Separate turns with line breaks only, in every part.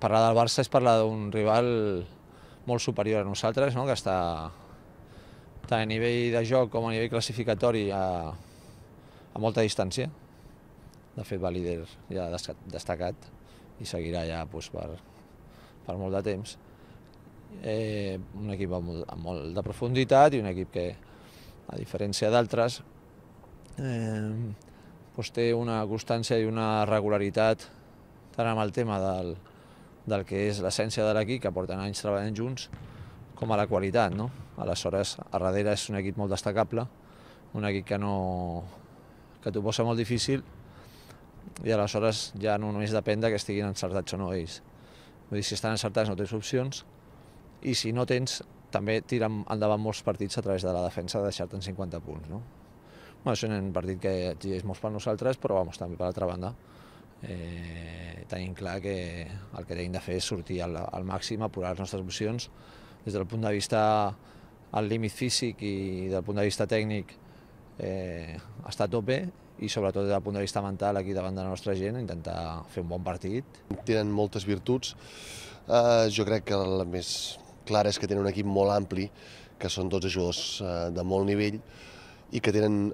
parlar del Barça és parlar d'un rival molt superior a nosaltres, no? Que està tant a nivell de joc com a nivell classificatori a molta distància. De fet, va líder ja destacat i seguirà ja doncs, per molt de temps. Un equip amb molt de profunditat i un equip que, a diferència d'altres, doncs té una constància i una regularitat tant amb el tema del que és l'essència de l'equip, que porten anys treballant junts, com a la qualitat, no? Aleshores, a darrere és un equip molt destacable, un equip que t'ho posa molt difícil i aleshores ja no només depèn que estiguin encertats o no ells. Vull dir, si estan encertats no tens opcions i si no tens, també tiren endavant molts partits a través de la defensa de deixar-te en 50 punts, no? És un partit que exigeix molt per nosaltres, però també per l'altra banda tenim clar que el que tenim de fer és sortir al màxim, apurar les nostres opcions des del punt de vista al límit físic i del punt de vista tècnic està a tope i sobretot des del punt de vista mental aquí davant de la nostra gent intentar fer un bon partit.
Tenen moltes virtuts, jo crec que la més clara és que tenen un equip molt ampli, que són 12 jugadors de molt nivell i que tenen,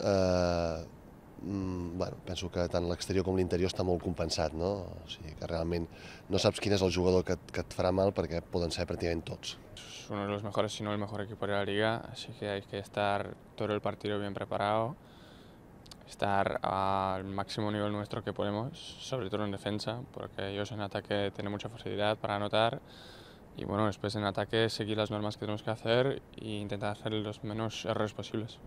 penso que tant l'exterior com l'interior està molt compensat, no? O sigui que realment no saps quin és el jugador que et farà mal perquè poden ser pràcticament tots.
Es uno de los mejores, si no el mejor equipo de la liga, así que hay que estar todo el partido bien preparado, estar al máximo nivel nuestro que podemos, sobre todo en defensa, porque ellos en ataque tienen mucha facilidad para anotar y bueno, después en ataque seguir las normas que tenemos que hacer e intentar hacer los menos errores posibles.